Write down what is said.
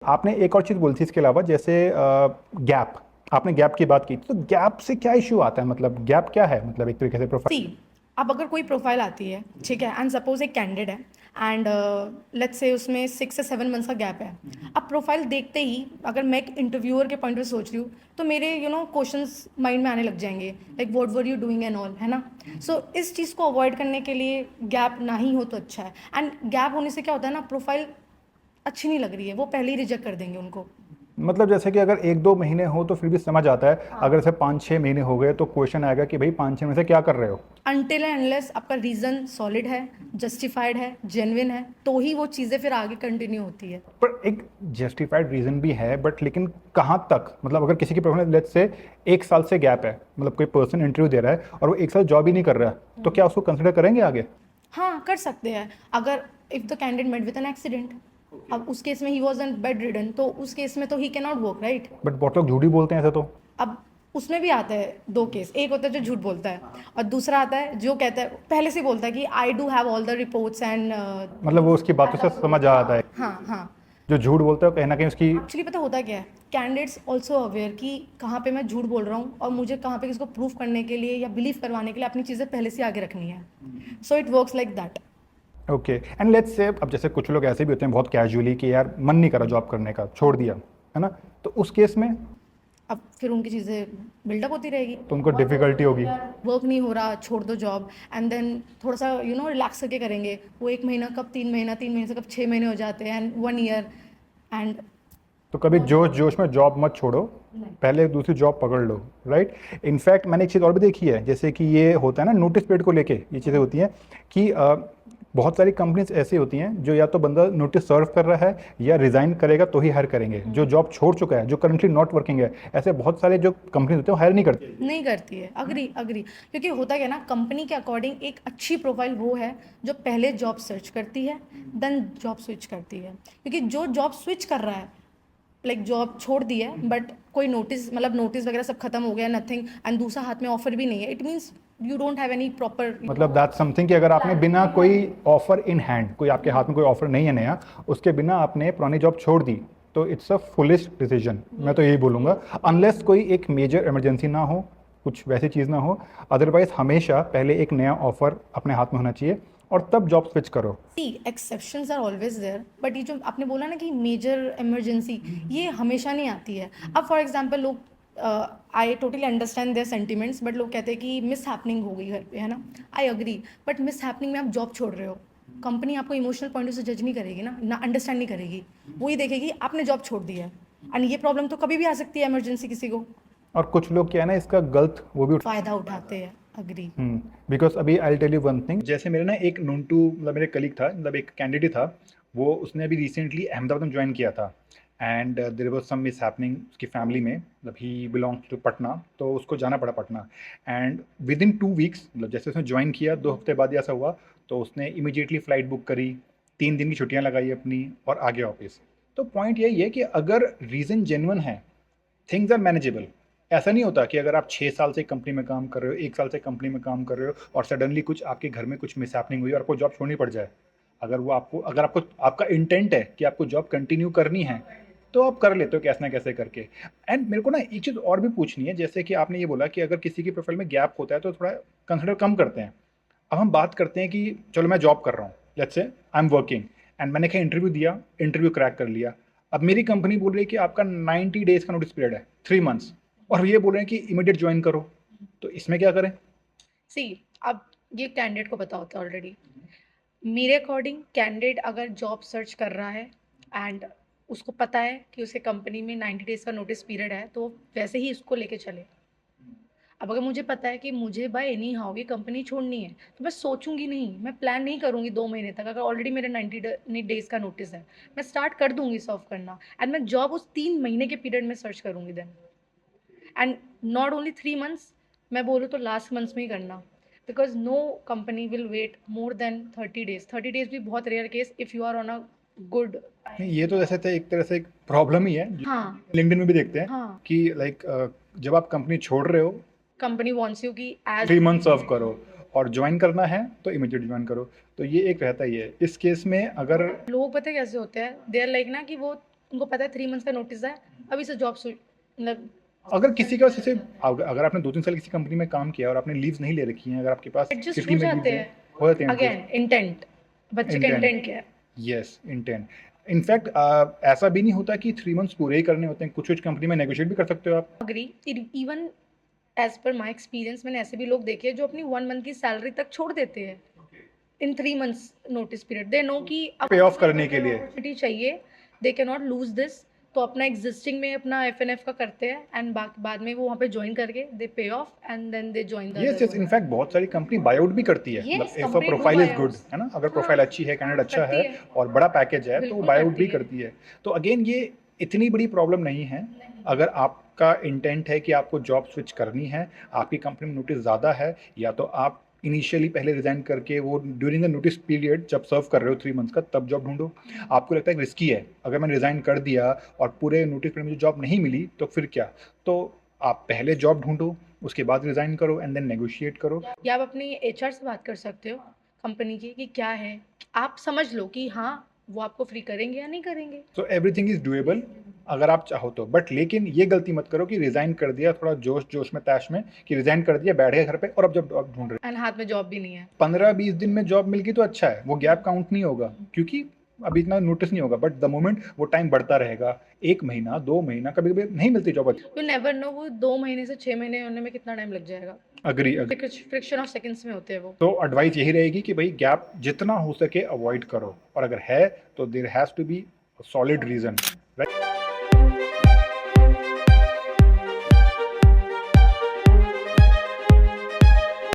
आपने एक और चीज़ बोली थी इसके अलावा, जैसे गैप। आपने गैप की बात की, तो गैप से क्या इशू आता है? मतलब गैप क्या है, मतलब एक तरीके से सी, प्रोफाइल। अब अगर कोई प्रोफाइल आती है, ठीक है, एंड सपोज एक कैंडिडेट है एंड लेट्स से उसमें 6 से 7 मंथ्स का गैप है। अब प्रोफाइल देखते ही अगर मैं एक इंटरव्यूअर के पॉइंट से सोच रही हूँ तो मेरे क्वेश्चंस माइंड में आने लग जाएंगे, like what were you doing and all, है ना। सो इस चीज़ को अवॉइड करने के लिए गैप ना ही हो तो अच्छा है। एंड गैप होने से क्या होता है ना, प्रोफाइल अच्छी नहीं लग रही है, वो पहले ही रिजेक्ट कर देंगे उनको। मतलब जैसे कि अगर 1-2 महीने हो तो फिर भी समझ आता है, हाँ, अगर जैसे 5-6 महीने हो गए तो क्वेश्चन आएगा कि भाई 5-6 महीने से क्या कर रहे हो। अनटिल एंड अनलेस आपका रीज़न सॉलिड है, जस्टिफाइड है, जेन्युइन है, तो ही वो चीज़ें फिर आगे कंटिन्यू होती है। पर एक जस्टिफाइड रीजन भी है, बट लेकिन कहाँ तक? मतलब अगर किसी की प्रोफाइल लेट्स से 1 साल से गैप है, मतलब कोई पर्सन इंटरव्यू दे रहा है और वो 1 साल जॉब ही नहीं कर रहा है, तो क्या उसको कंसिडर करेंगे आगे? हाँ, कर सकते हैं। अगर if the candidate met with an accident, अब उस केस में he was an bedridden, तो उस केस में तो he can not work, right. But बहुत लोग झूठ ही बोलते हैं ऐसे तो। अब उसमें भी आता है दो केस, एक होता है जो झूठ बोलता है और दूसरा आता है जो कहता है, पहले से ही बोलता है कि I do have all the reports and मतलब वो उसकी बातों से समझ आ आता है। हाँ हाँ। जो झूठ बोलता है वो कहीं ना कहीं उसकी। एक्चुअली पता होता क्या है, कैंडिडेट्स ऑल्सो अवेयर कि कहाँ पे मैं झूठ बोल रहा हूँ और मुझे कहाँ पे किसको प्रूफ करने के लिए या बिलीव करवाने के लिए अपनी चीज़ें पहले से आगे रखनी है। So it works like that. Okay, and let's say अब जैसे कुछ लोग ऐसे भी होते हैं बहुत कैजुअली कि यार मन नहीं करा जॉब करने का, छोड़ दिया, है ना। तो उस केस में अब फिर उनकी चीज़ें बिल्डअप होती रहेगी। तो उनको डिफिकल्टी होगी। वर्क नहीं हो रहा, छोड़ दो जॉब, एंड देन थोड़ा सा रिलैक्स करके करेंगे। वो 1 महीना कब 3 महीना, 3 महीने से कब 6 महीने हो जाते हैं, एंड 1 ईयर। एंड तो कभी जोश जोश में जॉब मत छोड़ो, पहले एक दूसरी जॉब पकड़ लो, राइट। इनफैक्ट मैंने एक चीज़ और भी देखी है, जैसे कि ये होता है ना नोटिस पीरियड को लेके ये चीज़ें होती हैं कि बहुत सारी कंपनीज ऐसी होती हैं जो या तो बंदा नोटिस सर्व कर रहा है या रिज़ाइन करेगा तो ही हायर करेंगे, जो जॉब छोड़ चुका है, जो करंटली नॉट वर्किंग है, ऐसे बहुत सारे जो कंपनीज होते हैं वो हायर नहीं करते। नहीं करती है, अग्री अग्री। क्योंकि होता क्या है ना, कंपनी के अकॉर्डिंग एक अच्छी प्रोफाइल वो है जो पहले जॉब सर्च करती है, देन जॉब स्विच करती है। क्योंकि जो जॉब स्विच कर रहा है, लाइक जॉब छोड़ दी है बट कोई नोटिस, मतलब नोटिस वगैरह सब खत्म हो गया, नथिंग, एंड दूसरा हाथ में ऑफर भी नहीं है, it means you don't have any proper मतलब दैट समथिंग कि अगर आपने बिना कोई ऑफर इन हैंड, कोई आपके हाथ में कोई ऑफर नहीं है नया, उसके बिना आपने पुरानी जॉब छोड़ दी, तो इट्स अ फुलिश डिसीजन, मैं तो यही बोलूँगा। अनलेस कोई एक मेजर इमरजेंसी ना हो, कुछ वैसी चीज़ ना हो, अदरवाइज हमेशा पहले एक नया ऑफर अपने हाथ में होना चाहिए और तब जॉब स्विच करो। See, exceptions are always there, but ये जो आपने बोला ना कि मेजर इमरजेंसी, ये हमेशा नहीं आती है। अब फॉर एग्जांपल लोग, I totally understand their sentiments, but लोग कहते हैं कि मिस हैपनिंग हो गई घर पे, है ना। I agree, but miss happening में आप जॉब छोड़ रहे हो, कंपनी आपको इमोशनल पॉइंट ऑफ से जज नहीं करेगी ना अंडरस्टैंड नहीं करेगी। वो ही देखेगी आपने जॉब छोड़ दी है, एंड ये प्रॉब्लम तो कभी भी आ सकती है, इमरजेंसी किसी को। और कुछ लोग क्या है ना इसका गलत वो भी। फ़ायदा उठाते हैं। अग्री। बिकॉज अभी I tell you one thing, जैसे मेरे ना एक नोन टू, मतलब मेरे कलीग था, मतलब एक कैंडिडेट था, वो उसने अभी रिसेंटली अहमदाबाद में ज्वाइन किया था, and there was some mishappening उसकी फैमिली में, मतलब ही बिलोंग्स टू पटना, तो उसको जाना पड़ा Patna. And with in 2 weeks, मतलब जैसे उसने ज्वाइन किया 2 हफ्ते बाद ही ऐसा हुआ, तो उसने इमीडिएटली फ़्लाइट बुक करी, 3 दिन की छुट्टियां लगाई अपनी और आ गया ऑफिस। तो पॉइंट यही है कि अगर रीज़न जेन्युइन है, थिंग्स आर मैनेजेबल। ऐसा नहीं होता कि अगर आप 6 साल से कंपनी में काम कर रहे हो, 1 साल से कंपनी में काम कर रहे हो और सडनली कुछ आपके घर में कुछ मिसहैपनिंग हुई और आपको जॉब छोड़नी पड़ जाए। अगर आपको आपका इंटेंट है कि आपको जॉब कंटिन्यू करनी है, तो आप कर लेते हो कैसे ना कैसे करके। एंड मेरे को ना एक चीज़ और भी पूछनी है, जैसे कि आपने ये बोला कि अगर किसी की प्रोफाइल में गैप होता है तो थोड़ा कंसिडर कम करते हैं। अब हम बात करते हैं कि चलो मैं जॉब कर रहा हूँ, let's say I am working, and मैंने कहीं इंटरव्यू दिया, इंटरव्यू क्रैक कर लिया। अब मेरी कंपनी बोल रही है कि आपका 90 डेज का नोटिस पीरियड है, 3 मंथ्स, और ये बोल रहे हैं कि इमीडिएट ज्वाइन करो, तो इसमें क्या करें? सी, अब ये कैंडिडेट को पता होता है ऑलरेडी। मेरे अकॉर्डिंग कैंडिडेट अगर जॉब सर्च कर रहा है एंड उसको पता है कि उसके कंपनी में 90 डेज़ का नोटिस पीरियड है, तो वैसे ही उसको लेके चले। अब अगर मुझे पता है कि मुझे बाय एनी हाउ ये कंपनी छोड़नी है, तो मैं सोचूंगी नहीं, मैं प्लान नहीं करूंगी 2 महीने तक। अगर ऑलरेडी मेरे 90 डेज़ का नोटिस है, मैं स्टार्ट कर दूंगी सर्व करना, एंड मैं जॉब उस 3 महीने के पीरियड में सर्च करूंगी then. And not only 3 months, मैं बोलूँ तो लास्ट मंथ्स में ही करना, because no company will wait more than 30 days. 30 days भी बहुत rare case, if you are on a good. नहीं, ये तो जैसे थे एक तरह से एक प्रॉब्लम ही है, हाँ लिंक्डइन में भी देखते हैं हाँ। कि लाइक जब आप कंपनी छोड़ रहे हो, कंपनी वॉन्ट्स यू कि एज 3 मंथ सर्व करो, और ज्वाइन करना है तो इमीडिएट ज्वाइन करो। तो ये एक रहता ही है इस केस में। अगर लोग पता है कैसे होते हैं, दे आर लाइक ना कि वो उनको पता है 3 मंथ्स का नोटिस है, अभी से जॉब मतलब अगर किसी के पास जैसे अगर आपने 2-3 साल किसी कंपनी में काम किया और आपने लीव्स नहीं ले रखी हैं, अगर आपके पास एडजस्ट सिक हो लीव में जाते लीव्स हैं, हैं। हो जाते हैं अगेन एडजस्ट। इंटेंट, बच्चे का इंटेंट, इंटेंट क्या है? Yes intent. इनफैक्ट ऐसा भी नहीं होता कि 3 मंथ्स पूरे ही करने होते हैं, कुछ-कुछ कंपनी में नेगोशिएट भी कर सकते हो आप। Agree. Even as per my experience मैंने ऐसे भी लोग देखे हैं जो अपनी 1 मंथ की सैलरी तक छोड़ देते हैं इन 3 months notice period. They know कि अब पे ऑफ करने के लिए। अपॉर्चुनिटी चाहिए, they can not lose this, तो अपना एग्जिस्टिंग में अपना एफएनएफ का करते हैं एंड बाद में वो वहाँ पे ज्वाइन करके they pay off and then they join the yes other yes, one. In fact बहुत सारी कंपनी बायआउट भी करती है, मतलब yes, if a company do profile is good, buyouts. है ना, अगर हाँ, प्रोफाइल अच्छी है, कैंडिडेट अच्छा करती है है, और बड़ा पैकेज है, तो वो बिल्कुल बायआउट करती भी है। करती है। तो अगेन ये इतनी बड़ी प्रॉब्लम नहीं है। अगर आपका इंटेंट है कि आपको जॉब स्विच करनी है, आपकी कंपनी में नोटिस ज़्यादा है, या तो आप इनिशियली पहले रिजाइन करके वो ड्यूरिंग द नोटिस पीरियड जब सर्व कर रहे हो 3 मंथ्स का, तब जॉब ढूंढो। आपको लगता है कि रिस्की है, अगर मैंने रिजाइन कर दिया और पूरे नोटिस पीरियड में मुझे जॉब नहीं मिली तो फिर क्या, तो आप पहले जॉब ढूंढो, उसके बाद रिजाइन करो एंड देन नेगोशिएट करो। या आप अपनी एचआर से बात कर सकते हो कंपनी की कि क्या है, आप समझ लो कि हाँ वो आपको फ्री करेंगे या नहीं करेंगे। सो एवरीथिंग इज डूएबल अगर आप चाहो तो, बट लेकिन ये गलती मत करो कि रिजाइन कर दिया थोड़ा जोश जोश में तैश में, कि रिजाइन कर दिया, बैठ गए घर पे और अब जब आप ढूंढ रहे एंड हाथ में जॉब भी नहीं है। 15-20 दिन में जॉब मिल गई तो अच्छा है, वो गैप काउंट नहीं होगा, क्योंकि अभी इतना नोटिस नहीं होगा, बट द मोमेंट वो टाइम बढ़ता रहेगा, 1 महीना 2 महीना, कभी कभी नहीं मिलती जॉब। यू नेवर नो वो 2 महीने से 6 महीने होने में कितना टाइम लग जाएगा। Agree agree. कुछ फ्रिक्शन ऑफ सेकंड्स में होते हैं वो। तो एडवाइस यही रहेगी कि भाई गैप जितना हो सके अवॉइड करो, और अगर है तो there has to be solid reason, right.